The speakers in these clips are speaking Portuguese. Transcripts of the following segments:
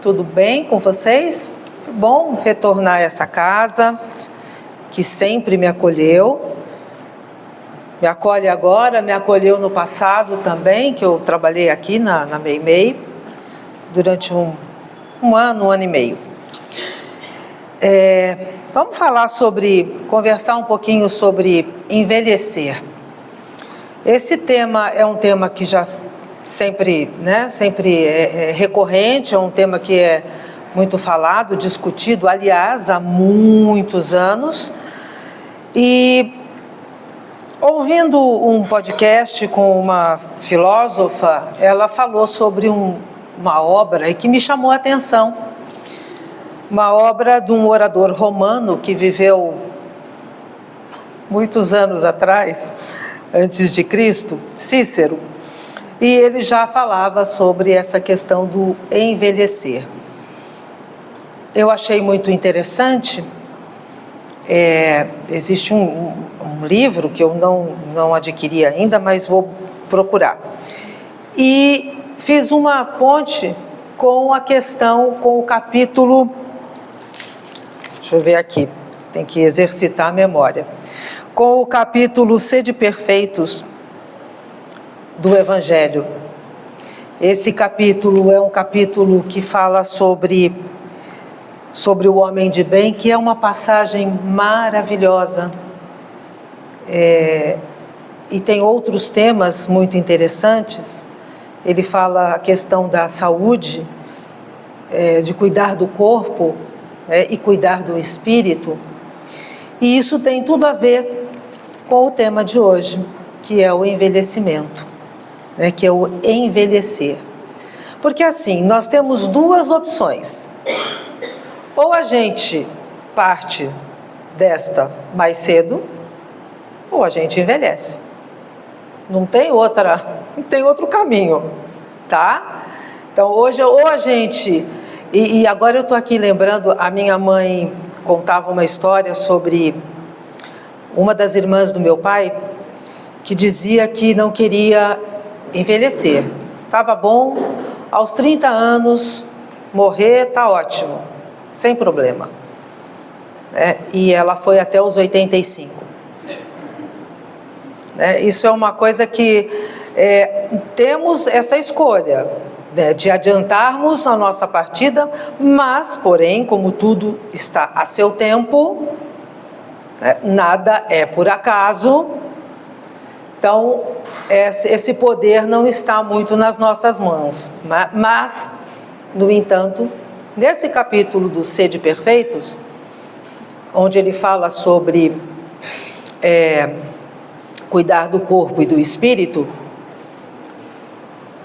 tudo bem com vocês? Bom retornar a essa casa que sempre me acolheu. Me acolhe agora, me acolheu no passado também, que eu trabalhei aqui na Meimei durante um ano e meio. Vamos conversar um pouquinho sobre envelhecer. Esse tema é um tema que já sempre é recorrente, é um tema que é muito falado, discutido, aliás, há muitos anos. E ouvindo um podcast com uma filósofa, ela falou sobre uma obra que me chamou a atenção. Uma obra de um orador romano que viveu muitos anos atrás, antes de Cristo, Cícero, e ele já falava sobre essa questão do envelhecer. Eu achei muito interessante. Existe um livro que eu não adquiri ainda, mas vou procurar. E fiz uma ponte com a questão, com o capítulo... Deixa eu ver aqui, tem que exercitar a memória. Com o capítulo Sede Perfeitos do Evangelho. Esse capítulo é um capítulo que fala sobre o homem de bem, que é uma passagem maravilhosa. E tem outros temas muito interessantes. Ele fala a questão da saúde, de cuidar do corpo, e cuidar do espírito. E isso tem tudo a ver com o tema de hoje, que é o envelhecimento, que é o envelhecer. Porque assim, nós temos duas opções. Ou a gente parte desta mais cedo, ou a gente envelhece. Não tem outro caminho, tá? Então hoje, ou a gente... E agora eu estou aqui lembrando, a minha mãe contava uma história sobre uma das irmãs do meu pai, que dizia que não queria envelhecer. Estava bom, aos 30 anos, morrer está ótimo, sem problema. E ela foi até os 85. Isso é uma coisa que temos essa escolha, de adiantarmos a nossa partida, mas, porém, como tudo está a seu tempo, nada é por acaso, então esse poder não está muito nas nossas mãos. Mas, no entanto, nesse capítulo do Sede Perfeitos, onde ele fala sobre cuidar do corpo e do espírito,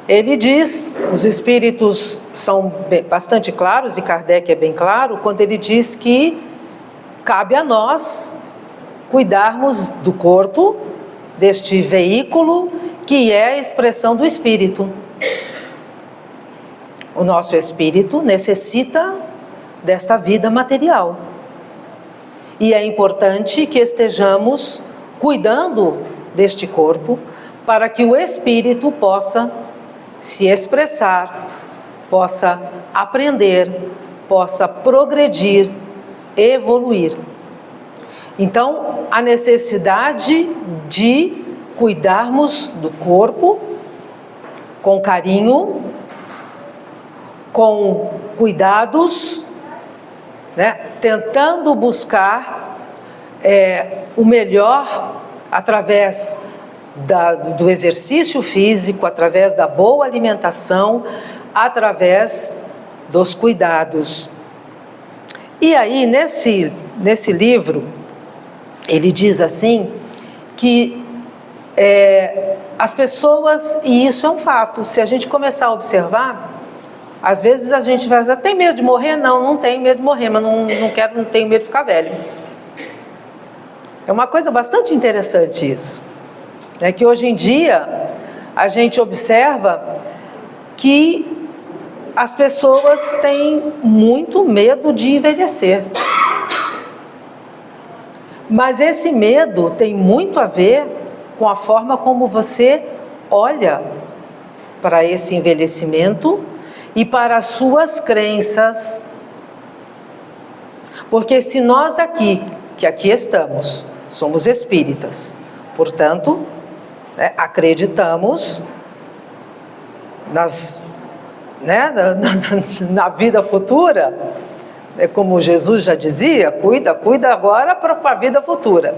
ele diz, os espíritos são bastante claros, e Kardec é bem claro, quando ele diz que cabe a nós cuidarmos do corpo, deste veículo que é a expressão do espírito. O nosso espírito necessita desta vida material. E é importante que estejamos cuidando deste corpo para que o espírito possa se expressar, possa aprender, possa progredir, evoluir. Então, a necessidade de cuidarmos do corpo com carinho, com cuidados, tentando buscar o melhor através do exercício físico, através da boa alimentação, através dos cuidados. E aí, nesse livro, ele diz assim, que as pessoas, e isso é um fato, se a gente começar a observar, às vezes a gente vai dizer, tem medo de morrer? Não tenho medo de morrer, mas não tenho medo de ficar velho. É uma coisa bastante interessante isso. Que hoje em dia a gente observa que as pessoas têm muito medo de envelhecer. Mas esse medo tem muito a ver com a forma como você olha para esse envelhecimento e para as suas crenças. Porque se nós aqui, que aqui estamos, somos espíritas, portanto, acreditamos na vida futura, como Jesus já dizia, cuida agora para a vida futura.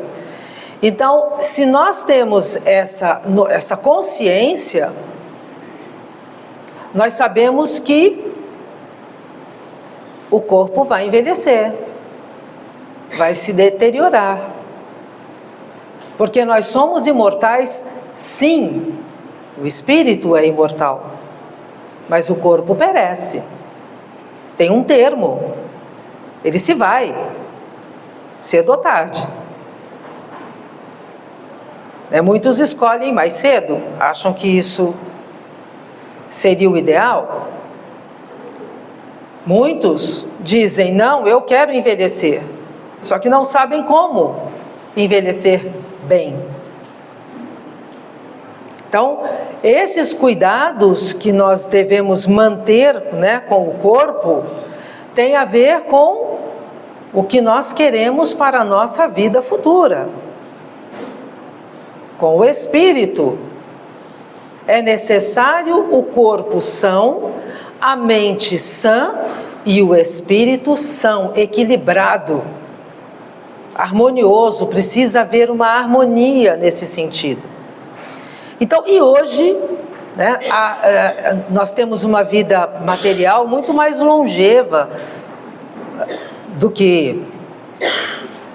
Então, se nós temos essa consciência, nós sabemos que o corpo vai envelhecer, vai se deteriorar. Porque nós somos imortais, sim, o espírito é imortal, mas o corpo perece. Tem um termo, ele se vai, cedo ou tarde. Muitos escolhem mais cedo, acham que isso seria o ideal. Muitos dizem, não, eu quero envelhecer, só que não sabem como envelhecer bem. Então, esses cuidados que nós devemos manter, com o corpo, tem a ver com o que nós queremos para a nossa vida futura. Com o espírito, é necessário o corpo são, a mente sã e o espírito são, equilibrado, harmonioso, precisa haver uma harmonia nesse sentido. Então, e hoje, nós temos uma vida material muito mais longeva do que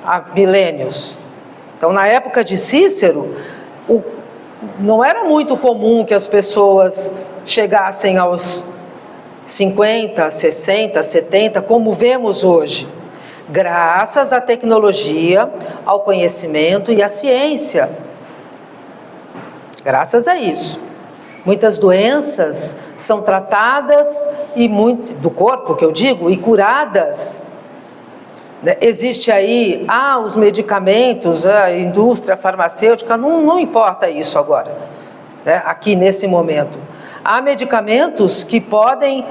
há milênios. Então, na época de Cícero, não era muito comum que as pessoas chegassem aos 50, 60, 70, como vemos hoje, graças à tecnologia, ao conhecimento e à ciência. Graças a isso. Muitas doenças são tratadas, do corpo que eu digo, e curadas. Existe aí, os medicamentos, a indústria farmacêutica, não importa isso agora, aqui nesse momento. Há medicamentos que podem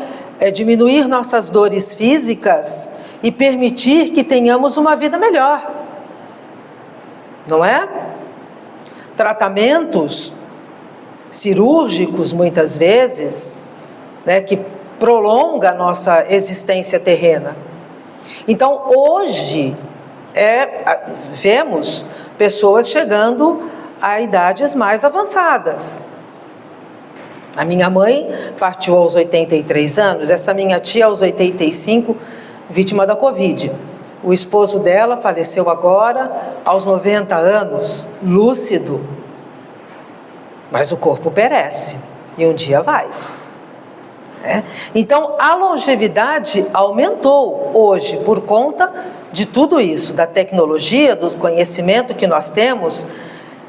diminuir nossas dores físicas e permitir que tenhamos uma vida melhor, não é? Tratamentos cirúrgicos, muitas vezes, que prolonga a nossa existência terrena. Então, hoje, vemos pessoas chegando a idades mais avançadas. A minha mãe partiu aos 83 anos, essa minha tia aos 85, vítima da Covid. O esposo dela faleceu agora, aos 90 anos, lúcido. Mas o corpo perece, e um dia vai. Então, a longevidade aumentou hoje por conta de tudo isso, da tecnologia, do conhecimento que nós temos,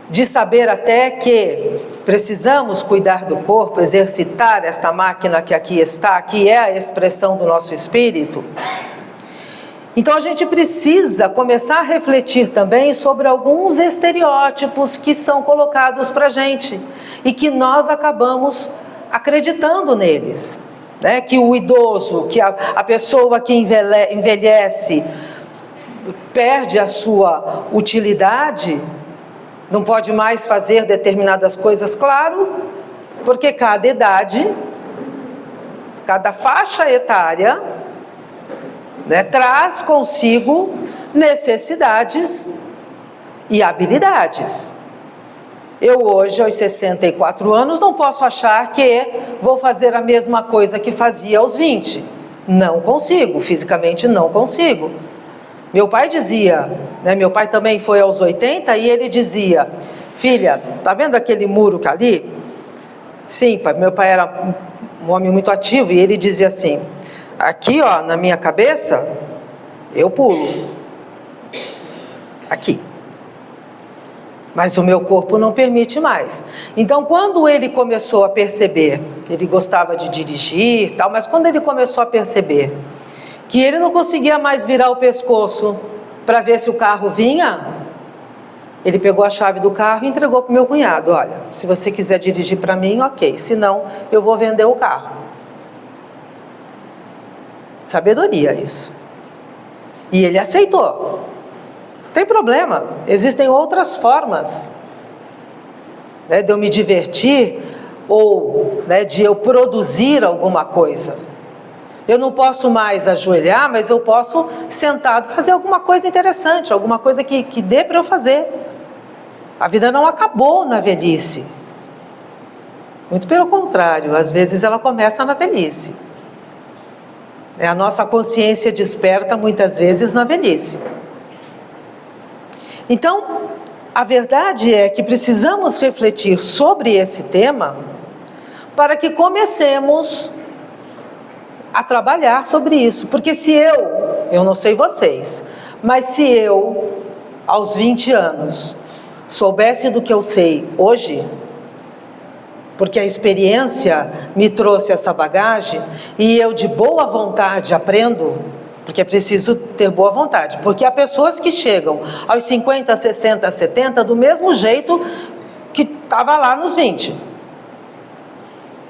de saber até que precisamos cuidar do corpo, exercitar esta máquina que aqui está, que é a expressão do nosso espírito. Então, a gente precisa começar a refletir também sobre alguns estereótipos que são colocados para a gente e que nós acabamos acreditando neles, que o idoso, que a pessoa que envelhece perde a sua utilidade, não pode mais fazer determinadas coisas, claro, porque cada idade, cada faixa etária, traz consigo necessidades e habilidades. Eu hoje, aos 64 anos, não posso achar que vou fazer a mesma coisa que fazia aos 20. Não consigo, fisicamente não consigo. Meu pai dizia, meu pai também foi aos 80, e ele dizia, filha, tá vendo aquele muro que ali? Sim, pai, meu pai era um homem muito ativo, e ele dizia assim, aqui, na minha cabeça, eu pulo. Aqui. Mas o meu corpo não permite mais. Então, quando ele começou a perceber, ele gostava de dirigir, tal, mas quando ele começou a perceber que ele não conseguia mais virar o pescoço para ver se o carro vinha, ele pegou a chave do carro e entregou para o meu cunhado. Olha, se você quiser dirigir para mim, ok, senão eu vou vender o carro. Sabedoria, isso. E ele aceitou. Não tem problema, existem outras formas, né, de eu me divertir ou, né, de eu produzir alguma coisa. Eu não posso mais ajoelhar, mas eu posso, sentado, fazer alguma coisa interessante, alguma coisa que dê para eu fazer. A vida não acabou na velhice. Muito pelo contrário, às vezes ela começa na velhice. A nossa consciência desperta muitas vezes na velhice. Então, a verdade é que precisamos refletir sobre esse tema para que comecemos a trabalhar sobre isso. Porque se eu não sei vocês, mas se eu, aos 20 anos, soubesse do que eu sei hoje, porque a experiência me trouxe essa bagagem, e eu de boa vontade aprendo, porque é preciso ter boa vontade, porque há pessoas que chegam aos 50, 60, 70 do mesmo jeito que estava lá nos 20,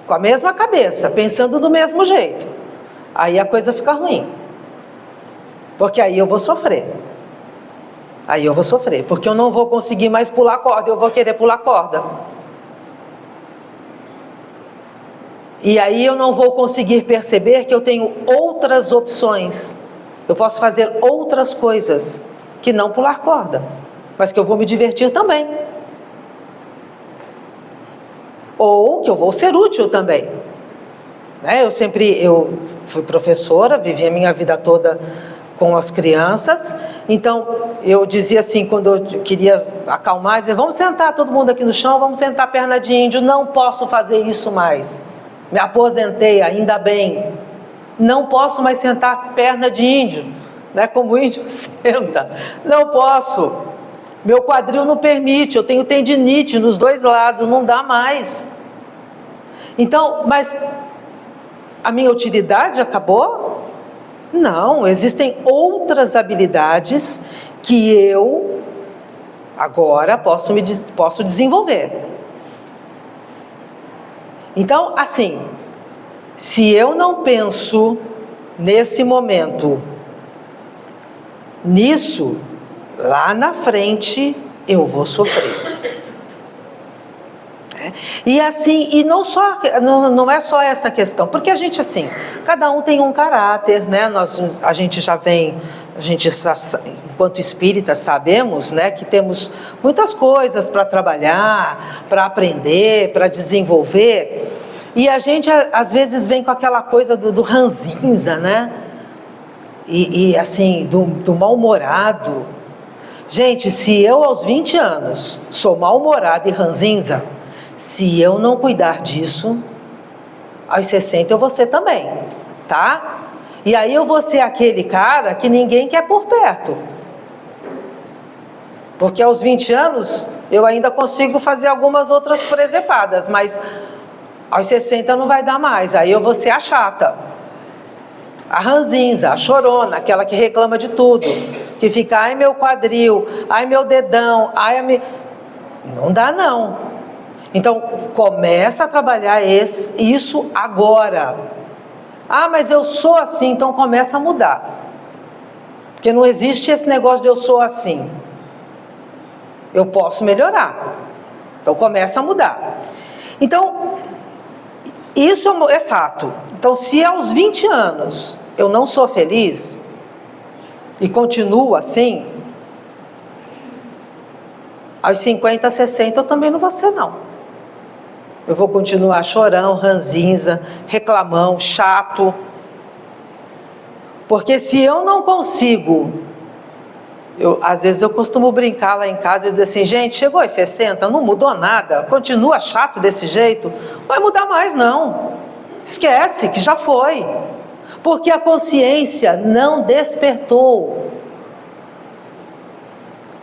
com a mesma cabeça, pensando do mesmo jeito. Aí a coisa fica ruim, porque aí eu vou sofrer. Aí eu vou sofrer, porque eu não vou conseguir mais pular corda, eu vou querer pular corda. E aí eu não vou conseguir perceber que eu tenho outras opções. Eu posso fazer outras coisas que não pular corda, mas que eu vou me divertir também. Ou que eu vou ser útil também. Eu fui professora, vivi a minha vida toda com as crianças, então eu dizia assim, quando eu queria acalmar, dizia, vamos sentar todo mundo aqui no chão, vamos sentar perna de índio. Não posso fazer isso mais, me aposentei, ainda bem, não posso mais sentar perna de índio, né, como o índio senta, não posso, meu quadril não permite, eu tenho tendinite nos dois lados, não dá mais. Então, mas a minha utilidade acabou? Não, existem outras habilidades que eu agora posso desenvolver. Então, assim, se eu não penso nesse momento nisso, lá na frente eu vou sofrer. E assim, e não é só essa questão, porque a gente assim, cada um tem um caráter, né? A gente enquanto espíritas sabemos, né, que temos muitas coisas para trabalhar, para aprender, para desenvolver, e a gente às vezes vem com aquela coisa do ranzinza, né? E assim, do mal-humorado. Gente, se eu aos 20 anos sou mal-humorado e ranzinza, se eu não cuidar disso, aos 60 eu vou ser também, tá? E aí eu vou ser aquele cara que ninguém quer por perto. Porque aos 20 anos eu ainda consigo fazer algumas outras presepadas, mas aos 60 não vai dar mais. Aí eu vou ser a chata, a ranzinza, a chorona, aquela que reclama de tudo, que fica, ai meu quadril, ai meu dedão, não dá não. Então, começa a trabalhar isso agora. Ah, mas eu sou assim, então começa a mudar. Porque não existe esse negócio de eu sou assim. Eu posso melhorar. Então, começa a mudar. Então, isso é fato. Então, se aos 20 anos eu não sou feliz e continuo assim, aos 50, 60 eu também não vou ser não. Eu vou continuar chorão, ranzinza, reclamão, chato. Porque se eu não consigo, às vezes eu costumo brincar lá em casa e dizer assim, gente, chegou aos 60, não mudou nada, continua chato desse jeito, não vai mudar mais não. Esquece que já foi. Porque a consciência não despertou.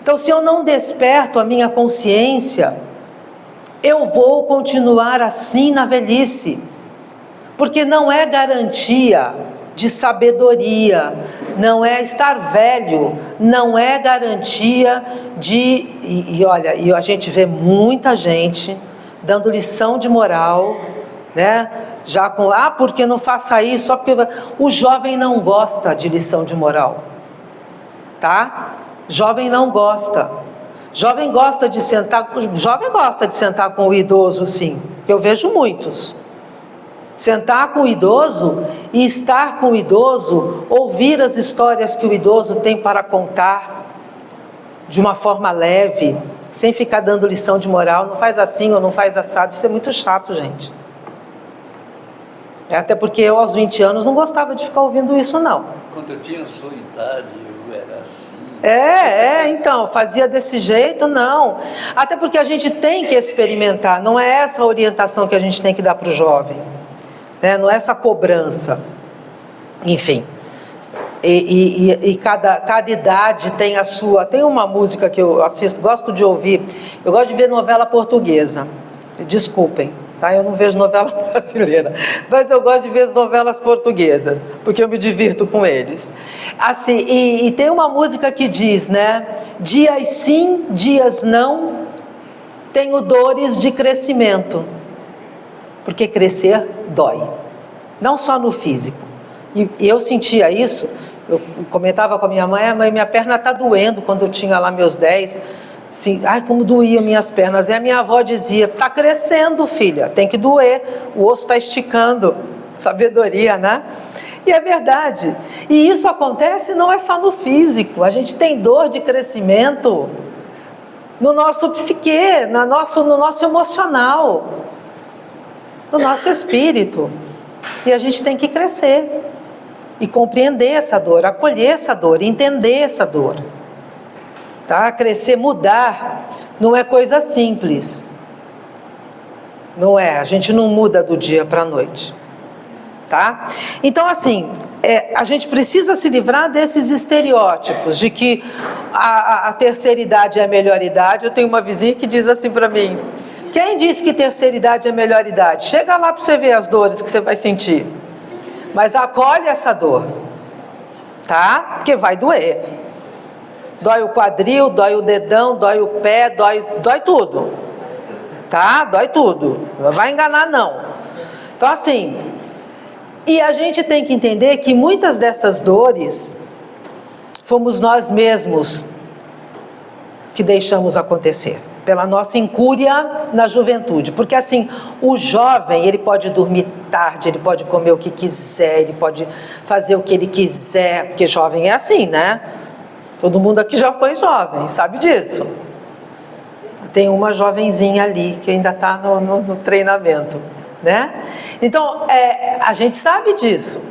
Então, se eu não desperto a minha consciência, eu vou continuar assim na velhice, porque não é garantia de sabedoria, não é estar velho, não é garantia de... Olha, a gente vê muita gente dando lição de moral, né? Já com, porque não faça isso, só porque... O jovem não gosta de lição de moral, tá? Jovem não gosta. Jovem gosta de sentar com o idoso, sim, que eu vejo muitos. Sentar com o idoso e estar com o idoso, ouvir as histórias que o idoso tem para contar, de uma forma leve, sem ficar dando lição de moral, não faz assim ou não faz assado, isso é muito chato, gente. Até porque eu, aos 20 anos, não gostava de ficar ouvindo isso, não. Quando eu tinha a sua idade, eu era assim. Então, fazia desse jeito, não. Até porque a gente tem que experimentar, não é essa orientação que a gente tem que dar para o jovem, né? Não é essa cobrança. Enfim. E cada idade tem a sua... Tem uma música que eu assisto, gosto de ouvir, eu gosto de ver novela portuguesa, desculpem, tá? Eu não vejo novela brasileira, mas eu gosto de ver as novelas portuguesas, porque eu me divirto com eles. Assim, e tem uma música que diz, né? Dias sim, dias não, tenho dores de crescimento, porque crescer dói, não só no físico. E eu sentia isso, eu comentava com a minha mãe, minha perna está doendo, quando eu tinha lá meus 10, assim, como doíam minhas pernas. E a minha avó dizia, está crescendo, filha, tem que doer, o osso está esticando. Sabedoria, né? E é verdade. E isso acontece não é só no físico, a gente tem dor de crescimento no nosso psique, no nosso emocional, no nosso espírito. E a gente tem que crescer e compreender essa dor, acolher essa dor, entender essa dor. Tá? Crescer, mudar, não é coisa simples. Não é, a gente não muda do dia para a noite. Tá? Então, assim, a gente precisa se livrar desses estereótipos de que a terceira idade é a melhor idade. Eu tenho uma vizinha que diz assim para mim, quem disse que terceira idade é a melhor idade? Chega lá para você ver as dores que você vai sentir. Mas acolhe essa dor, tá? Porque vai doer. Dói o quadril, dói o dedão, dói o pé, dói tudo. Tá? Dói tudo. Não vai enganar, não. Então, assim, e a gente tem que entender que muitas dessas dores fomos nós mesmos que deixamos acontecer, pela nossa incúria na juventude. Porque assim, o jovem, ele pode dormir tarde, ele pode comer o que quiser, ele pode fazer o que ele quiser, porque jovem é assim, né? Todo mundo aqui já foi jovem, sabe disso. Tem uma jovenzinha ali que ainda está no treinamento, né? Então, a gente sabe disso.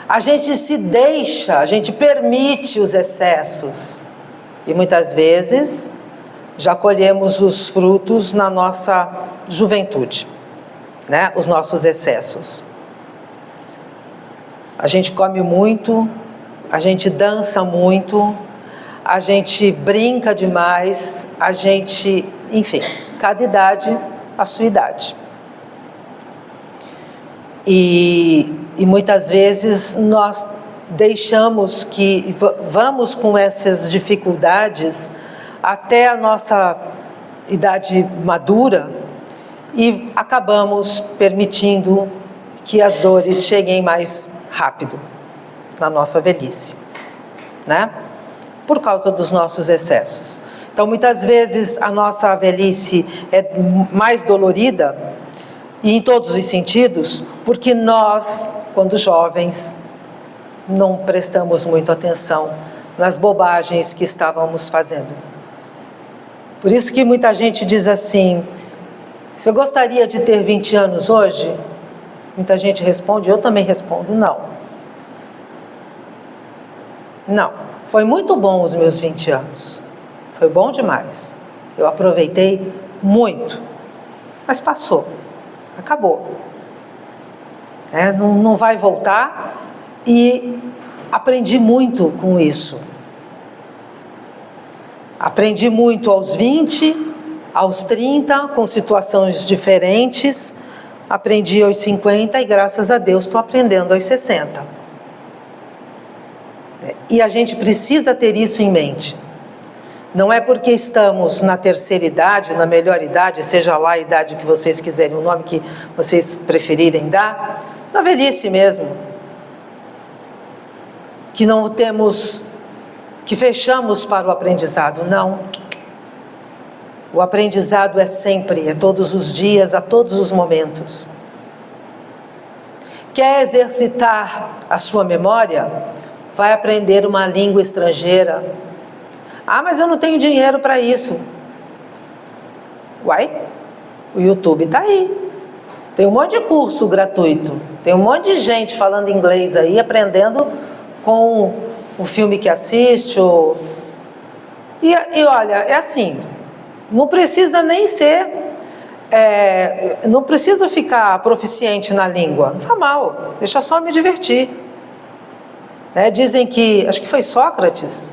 A gente se deixa, a gente permite os excessos. E muitas vezes já colhemos os frutos na nossa juventude, né? Os nossos excessos. A gente come muito, a gente dança muito, a gente brinca demais, a gente, enfim, cada idade a sua idade. E muitas vezes nós deixamos que vamos com essas dificuldades até a nossa idade madura e acabamos permitindo que as dores cheguem mais rápido na nossa velhice, né? Por causa dos nossos excessos. Então, muitas vezes a nossa velhice é mais dolorida, e em todos os sentidos, porque nós, quando jovens, não prestamos muito atenção nas bobagens que estávamos fazendo. Por isso que muita gente diz assim, você gostaria de ter 20 anos hoje? Muita gente responde, eu também respondo, não. Não, foi muito bom os meus 20 anos, foi bom demais, eu aproveitei muito, mas passou, acabou. Não vai voltar e aprendi muito com isso. Aprendi muito aos 20, aos 30, com situações diferentes. Aprendi aos 50 e, graças a Deus, estou aprendendo aos 60. E a gente precisa ter isso em mente. Não é porque estamos na terceira idade, na melhor idade, seja lá a idade que vocês quiserem, o nome que vocês preferirem dar, na velhice mesmo, que não temos, que fechamos para o aprendizado. Não. O aprendizado é sempre, é todos os dias, a todos os momentos. Quer exercitar a sua memória? Vai aprender uma língua estrangeira. Ah, mas eu não tenho dinheiro para isso. Uai, o YouTube está aí. Tem um monte de curso gratuito. Tem um monte de gente falando inglês aí, aprendendo com o filme que assiste. E olha, é assim, não precisa nem ser... não preciso ficar proficiente na língua. Não faz mal, deixa só me divertir. Dizem que, acho que foi Sócrates,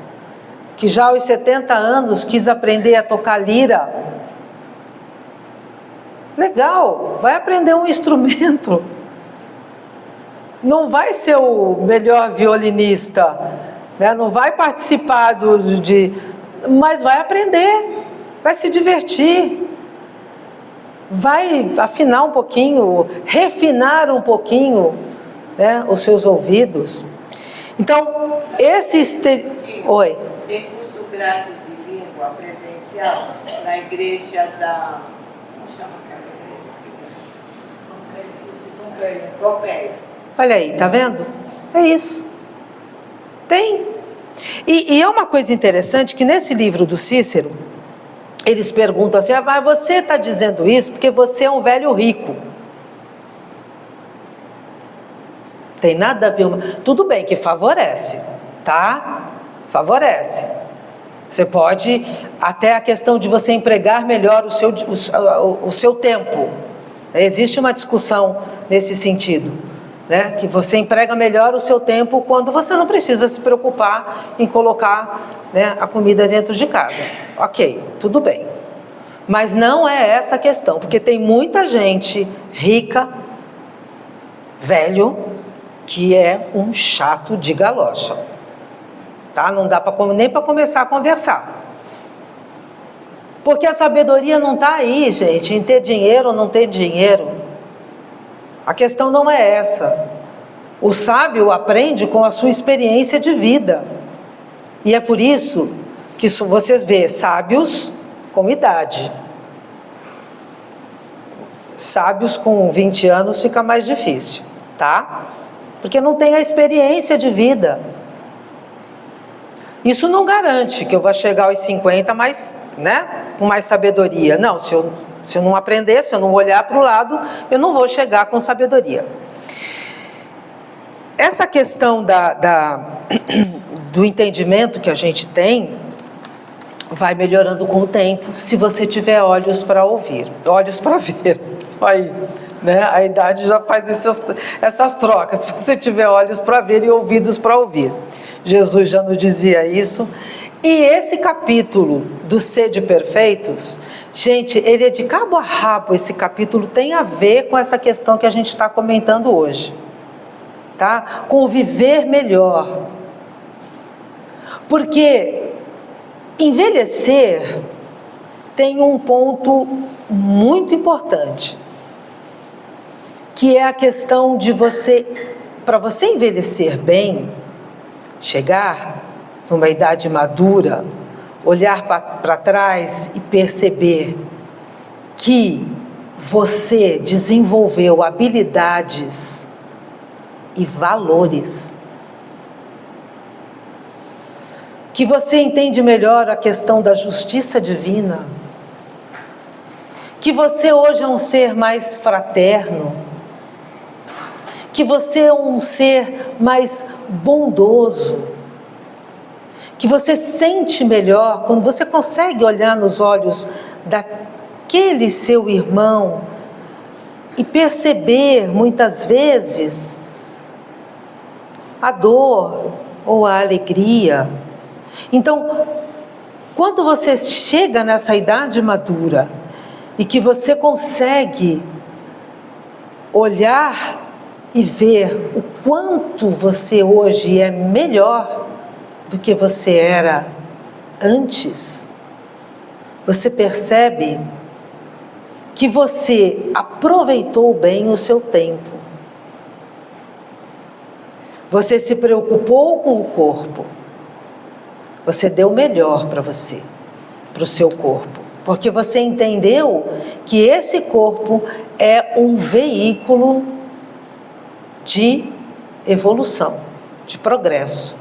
que já aos 70 anos quis aprender a tocar lira. Legal, vai aprender um instrumento. Não vai ser o melhor violinista, não vai participar mas vai aprender, vai se divertir, vai afinar um pouquinho, refinar um pouquinho, os seus ouvidos. Então, Oi. Tem curso grátis de língua presencial na igreja da... Como chama aquela igreja? Pompeia. Olha aí, tá vendo? É isso. Tem. E é uma coisa interessante que nesse livro do Cícero, eles perguntam assim, mas você está dizendo isso porque você é um velho rico. Tem nada a ver... Tudo bem que favorece, tá? Favorece. Você pode, até a questão de você empregar melhor o seu tempo. Existe uma discussão nesse sentido, que você emprega melhor o seu tempo quando você não precisa se preocupar em colocar a comida dentro de casa. Ok, tudo bem. Mas não é essa a questão, porque tem muita gente rica, velho, que é um chato de galocha. Tá? Não dá nem para começar a conversar. Porque a sabedoria não está aí, gente, em ter dinheiro ou não ter dinheiro. A questão não é essa. O sábio aprende com a sua experiência de vida. E é por isso que você vê sábios com idade. Sábios com 20 anos fica mais difícil, tá? Porque não tem a experiência de vida. Isso não garante que eu vá chegar aos 50 com mais sabedoria. Não, se eu não aprender, se eu não olhar para o lado, eu não vou chegar com sabedoria. Essa questão do entendimento que a gente tem vai melhorando com o tempo, se você tiver olhos para ouvir, olhos para ver. Aí, a idade já faz essas trocas, se você tiver olhos para ver e ouvidos para ouvir. Jesus já nos dizia isso. E esse capítulo do Sede Perfeitos, gente, ele é de cabo a rabo, esse capítulo tem a ver com essa questão que a gente está comentando hoje, tá? Com o viver melhor. Porque envelhecer tem um ponto muito importante, que é a questão de para você envelhecer bem, chegar numa idade madura, olhar para trás e perceber que você desenvolveu habilidades e valores, que você entende melhor a questão da justiça divina, que você hoje é um ser mais fraterno, que você é um ser mais bondoso, que você sente melhor quando você consegue olhar nos olhos daquele seu irmão e perceber, muitas vezes, a dor ou a alegria. Então, quando você chega nessa idade madura e que você consegue olhar e ver o quanto você hoje é melhor do que você era antes, você percebe que você aproveitou bem o seu tempo. Você se preocupou com o corpo. Você deu o melhor para você, para o seu corpo. Porque você entendeu que esse corpo é um veículo de evolução, de progresso.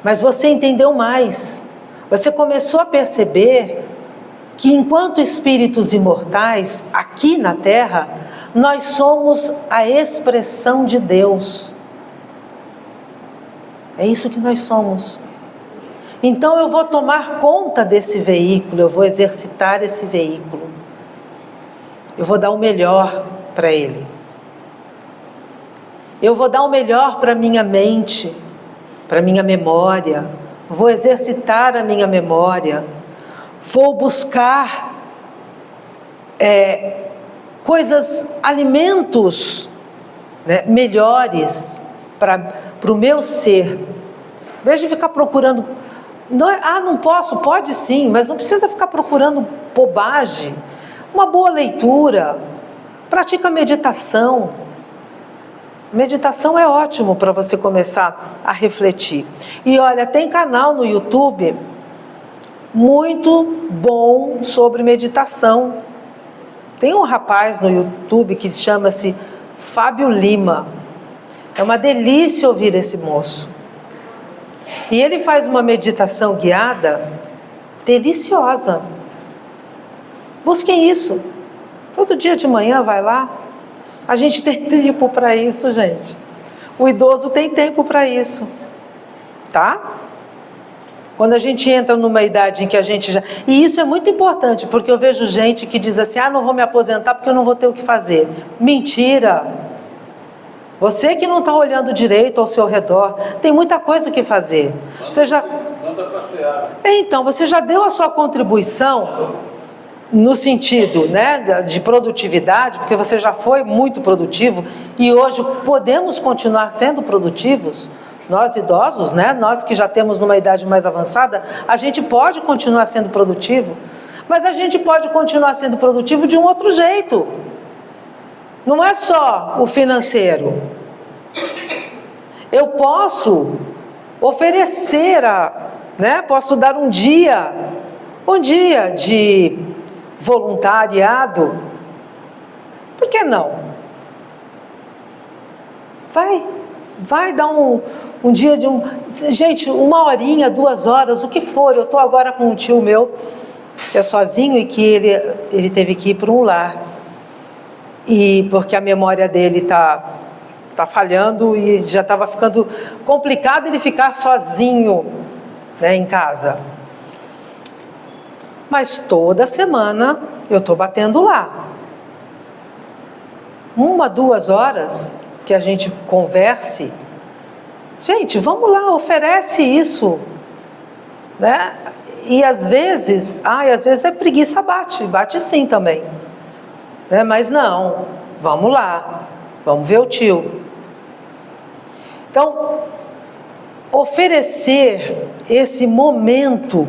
Mas você entendeu mais. Você começou a perceber que enquanto espíritos imortais, aqui na Terra, nós somos a expressão de Deus. É isso que nós somos. Então eu vou tomar conta desse veículo, eu vou exercitar esse veículo. Eu vou dar o melhor para ele. Eu vou dar o melhor para a minha mente, para a minha memória. Vou exercitar a minha memória. Vou buscar coisas, alimentos, né, melhores para o meu ser. Em vez de ficar procurando... não posso, pode sim, mas não precisa ficar procurando bobagem. Uma boa leitura, pratica meditação. Meditação é ótimo para você começar a refletir. E olha, tem canal no YouTube muito bom sobre meditação. Tem um rapaz no YouTube que chama-se Fábio Lima. É uma delícia ouvir esse moço. E ele faz uma meditação guiada deliciosa. Busquem isso. Todo dia de manhã vai lá. A gente tem tempo para isso, gente. O idoso tem tempo para isso. Tá? Quando a gente entra numa idade em que a gente já... E isso é muito importante, porque eu vejo gente que diz assim, não vou me aposentar porque eu não vou ter o que fazer. Mentira! Você que não está olhando direito ao seu redor, tem muita coisa o que fazer. Você já... Manda passear. Então, você já deu a sua contribuição no sentido, né, de produtividade, porque você já foi muito produtivo e hoje podemos continuar sendo produtivos. Nós idosos, né, nós que já temos numa idade mais avançada, a gente pode continuar sendo produtivo, mas a gente pode continuar sendo produtivo de um outro jeito. Não é só o financeiro. Eu posso oferecer, posso dar um dia de voluntariado. Por que não? Vai dar um dia de gente, 1 horinha, 2 horas, o que for. Eu estou agora com um tio meu que é sozinho e que ele teve que ir para um lar. E porque a memória dele tá falhando e já estava ficando complicado ele ficar sozinho, né, em casa. Mas toda semana eu estou batendo lá. 1, 2 horas que a gente converse. Gente, vamos lá, oferece isso, né? E às vezes é preguiça, bate sim também, né? Mas não, vamos lá, vamos ver o tio. Então, oferecer esse momento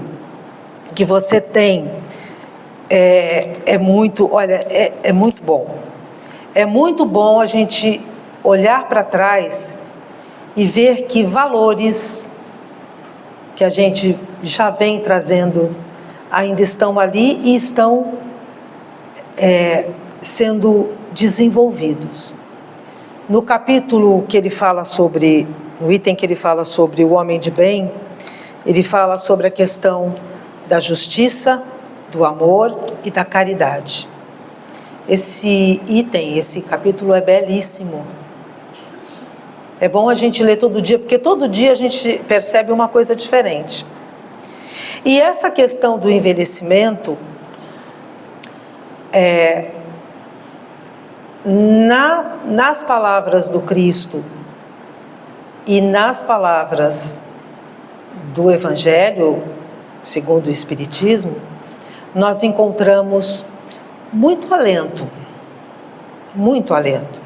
que você tem é muito bom. É muito bom a gente olhar para trás e ver que valores que a gente já vem trazendo ainda estão ali e estão sendo desenvolvidos. No capítulo que ele fala sobre, no item que ele fala sobre o homem de bem, ele fala sobre a questão da justiça, do amor e da caridade. Esse capítulo é belíssimo. É bom a gente ler todo dia, porque todo dia a gente percebe uma coisa diferente. E essa questão do envelhecimento, nas palavras do Cristo e nas palavras do Evangelho, segundo o Espiritismo, nós encontramos muito alento, muito alento.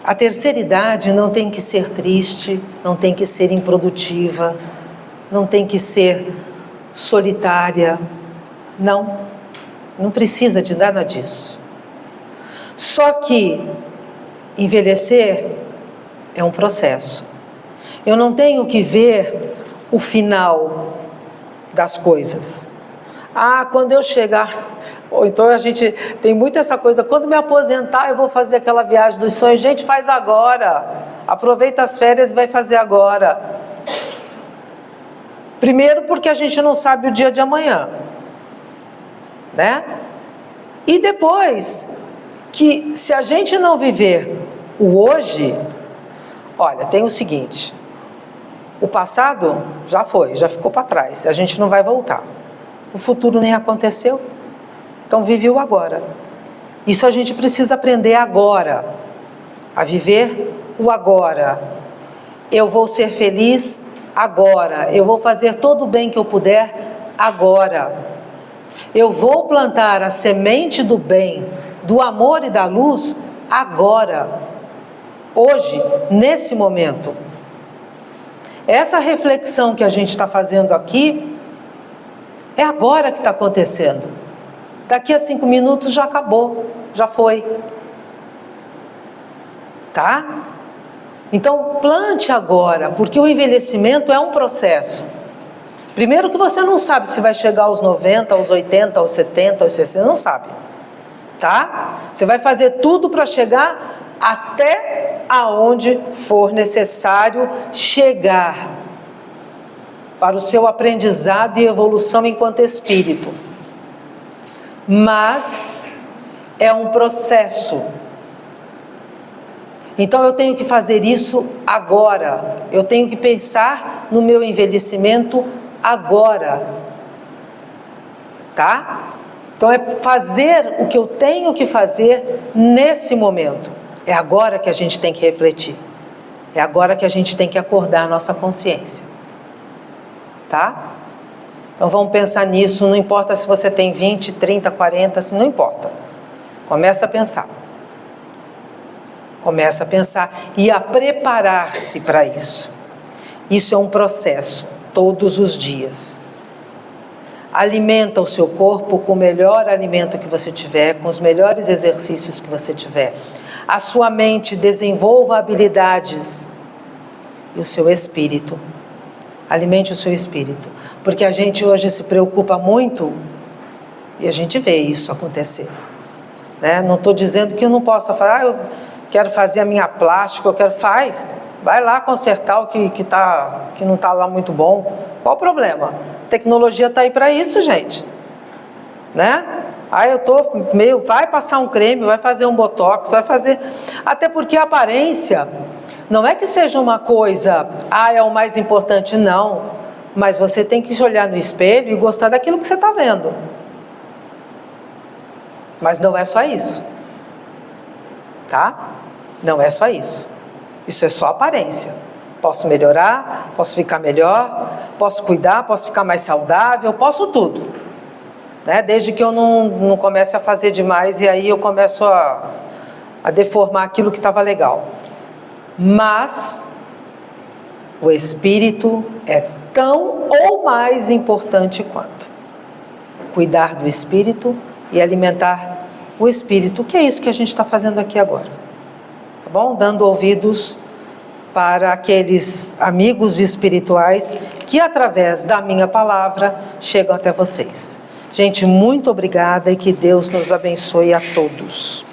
A terceira idade não tem que ser triste, não tem que ser improdutiva, não tem que ser solitária. Não, não precisa de nada disso. Só que envelhecer é um processo. Eu não tenho que ver o final das coisas. Quando eu chegar... Ou então a gente tem muito essa coisa, quando me aposentar eu vou fazer aquela viagem dos sonhos. Gente, faz agora. Aproveita as férias e vai fazer agora. Primeiro porque a gente não sabe o dia de amanhã, né? E depois, que se a gente não viver o hoje, olha, tem o seguinte, o passado já foi, já ficou para trás, a gente não vai voltar. O futuro nem aconteceu, então vive o agora. Isso a gente precisa aprender agora, a viver o agora. Eu vou ser feliz agora, eu vou fazer todo o bem que eu puder agora. Eu vou plantar a semente do bem, do amor e da luz agora, hoje, nesse momento. Essa reflexão que a gente está fazendo aqui, é agora que está acontecendo. Daqui a 5 minutos já acabou, já foi. Tá? Então plante agora, porque o envelhecimento é um processo. Primeiro que você não sabe se vai chegar aos 90, aos 80, aos 70, aos 60, não sabe. Tá? Você vai fazer tudo para chegar até aonde for necessário chegar para o seu aprendizado e evolução enquanto espírito. Mas é um processo. Então eu tenho que fazer isso agora. Eu tenho que pensar no meu envelhecimento agora. Tá? Então é fazer o que eu tenho que fazer nesse momento. É agora que a gente tem que refletir. É agora que a gente tem que acordar a nossa consciência. Tá? Então vamos pensar nisso, não importa se você tem 20, 30, 40, não importa. Começa a pensar. Começa a pensar e a preparar-se para isso. Isso é um processo, todos os dias. Alimenta o seu corpo com o melhor alimento que você tiver, com os melhores exercícios que você tiver. A sua mente desenvolva habilidades. E o seu espírito. Alimente o seu espírito. Porque a gente hoje se preocupa muito e a gente vê isso acontecer. Né? Não estou dizendo que eu não possa falar, eu quero fazer a minha plástica, eu quero... Faz. Vai lá consertar o que não está lá muito bom. Qual o problema? A tecnologia está aí para isso, gente. Né? Eu estou meio... Vai passar um creme, vai fazer um botox, vai fazer... Até porque a aparência não é que seja uma coisa... é o mais importante, não. Mas você tem que se olhar no espelho e gostar daquilo que você está vendo. Mas não é só isso. Tá? Não é só isso. Isso é só aparência. Posso melhorar, posso ficar melhor, posso cuidar, posso ficar mais saudável, posso tudo. Né? Desde que eu não comece a fazer demais e aí eu começo a deformar aquilo que estava legal. Mas o espírito é tão ou mais importante quanto. Cuidar do espírito e alimentar o espírito, que é isso que a gente está fazendo aqui agora. Tá bom? Dando ouvidos para aqueles amigos espirituais que, através da minha palavra, chegam até vocês. Gente, muito obrigada e que Deus nos abençoe a todos.